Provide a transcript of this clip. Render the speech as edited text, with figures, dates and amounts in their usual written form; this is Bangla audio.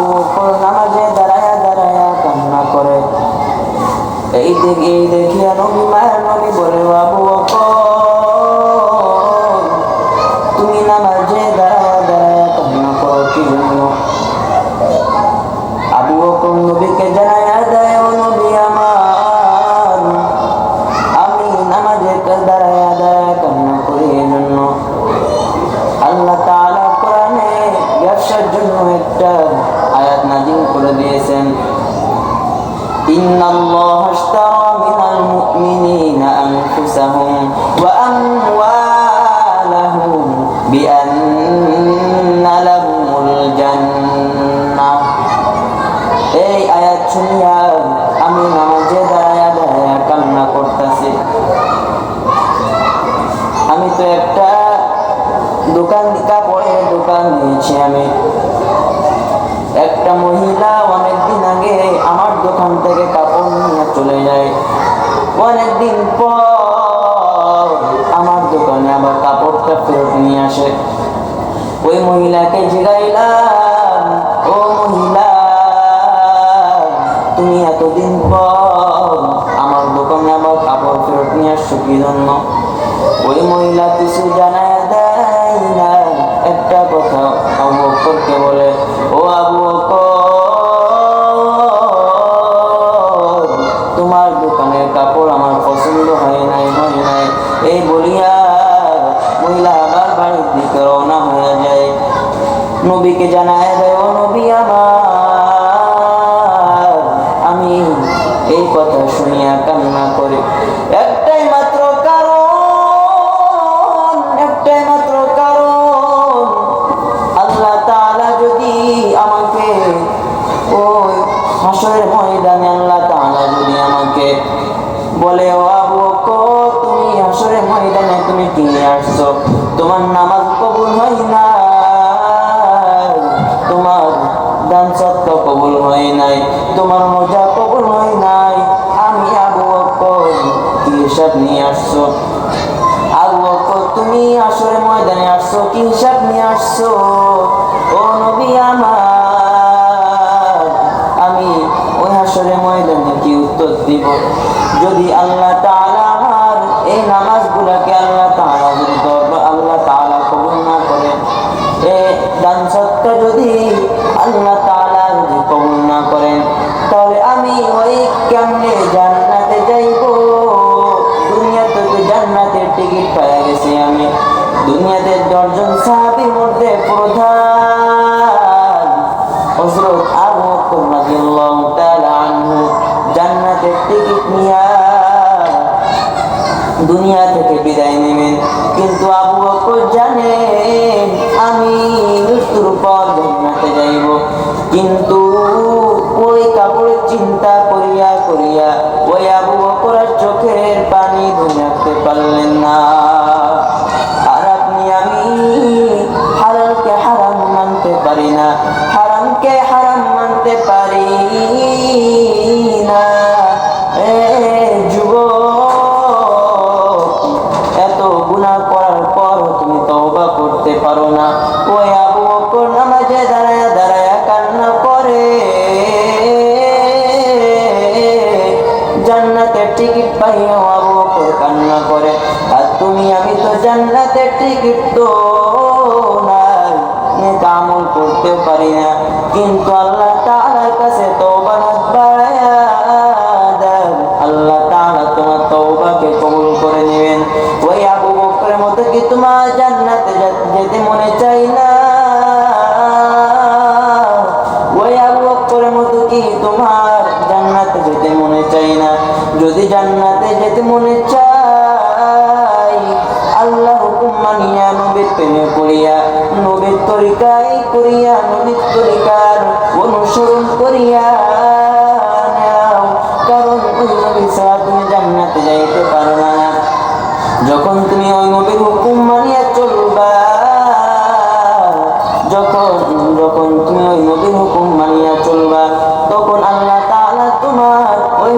আবু বকর নামাজে দাঁড়ায়া দাঁড়ায়া কান্না করে। এই দেখিয়া নবী মায়ের নবী বলে, আবু বকর তুমি নামাজে দাঁড়ায়া দাঁড়ায়া কান্না করো কি জন্য? আবু বকর নবীকে জানায়া দেয়, ও নবী আমার, আমি নামাজে দাঁড়ায়া দাঁড়ায়া কান্না করি এই জন্য আল্লাহ তাআলা কোরআনে ব্যবসার জন্য একটা আয়াত নাযিল করে দিয়েছেন, ইন্নাল্লাহা আশতারা মিনাল মুমিনিনা আনফুসাহুম ওয়া আমওয়ালাহুম বিআন্না লাহুমুল জান্নাহ। এই আয়াত শুনিয়া আমি নামাজে দাঁড়ায়া দাঁড়ায়া কান্না করতেছি। আমি তো একটা কাপড়ের দোকান নিয়েছি। আমি একটা মহিলা অনেকদিন আগে আমার দোকান থেকে কাপড় নিয়ে চলে যায়। অনেকদিন পর আমার দোকানে আবার কাপড়টা ফেরত নিয়ে আসে। ওই মহিলাকে জিজ্ঞাইলাম, ও মহিলা তুমি এতদিন পর আমার দোকানে আবার কাপড় ফেরত নিয়ে আসছো কি জন্য? ওই মহিলা কিছু জানায় দেয় না, একটা কথা আবু বকরকে বলে, ও আবু বকর তোমার দোকানের কাপড় আমার পছন্দ হয় নাই। এই বলিয়া মহিলা আবার বাড়ির দিকে রওনা হয়ে যায়। নবীকে জানায় দেয়, ও নবী আমার, আমি এই কথা শুনিয়া কান্না করি। একটাই মাত্র কারণ, আল্লাহ তাআলা যদি আমাকে ওই হাসরের ময়দানে আল্লাহ তাআলা যদি আমাকে বলে, ও আবু বকর তুমি হাসরের ময়দানে তুমি কি নিয়ে আসছো? তোমার নামাজ কবুল হয় না, তোমার দান সদকা কবুল হয় নাই, তোমার রোজা কবুল হয় নাই, আমি আবু বকর কি হিসাব নিয়ে আসছো? আবু বকর তুমি হাসরের ময়দানে আসছো কি হিসাব নিয়ে আসছো? ও নবী আমার, আমি ওই হাসরের ময়দানে কি উত্তর দিব? যদি আল্লাহ তাআলা আমার এই নামাজগুলোকে আল্লাহ তাআলা কবুল না করে, এই দান সদকা যদি আল্লাহ তাআলা যদি কবুল না করেন, তাহলে আমি ওই কেমনে জান্নাতে যাইব? দুনিয়াতে তো জান্নাতের টিকিট পেয়ে গেছি আমি। দুনিয়াতে 10 জন সাহাবীর মধ্যে প্রধান হযরত আবু বকর রাদিয়াল্লাহু তাআলা আনহু জান্নাতের টিকিট নিয়া দুনিয়া থেকে বিদায় নেবেন। কিন্তু আবু বকর জানেন আমি মৃত্যুর পর জান্নাতে যাইব। কিন্তু ওই কাপড়ের চিন্তা করিয়া করিয়া ওই আবু বকর চোখের পানি ধরে রাখতে পারলেন না। আর আপনি আমি হালালকে হারাম মানতে পারি না, হারামকে হারাম মানতে পারি না। এত গুনাহ করার পর তুমি তওবা করতে পারো না। ওই আবু বকর নামাজে দাঁড়ায়া দাঁড়ায়া কান্না করে, জান্নাতের টিকিট পাইয়া আবু বকর কান্না করে। আর তুমি আমি তো জান্নাতের টিকিট তো নাই, নেক আমল করতেও পারি না। কিন্তু আল্লাহ তাআলার কাছে তওবা বাড়ায়া দেন, আল্লাহ তাআলা তোমার তওবাকে কবুল করে নেবেন। ওই আবু বকরের মতো কি তোমার জান্নাতে যেতে মনে চাই না? ওই আবু বকরের মতো কি তোমার জান্নাতে যেতে মনে চাই না? যদি জান্নাতে যেতে মনে চাই, আল্লাহ হুকুম মানিয়া নবীর প্রেমে পড়িয়া নবীর তরিকায় করিয়া নবীর তরিকার অনুসরণ করিয়া নাও। কারণ ওই নবী ছাড়া তুমি জান্নাতে যাইতে পারো না। যখন তুমি ওই নবীর হুকুম মানিয়া চলবা, যখন তুমি ওই নবীর হুকুম মানিয়া চলবা, তখন আল্লাহ তাআলা তোমার ওই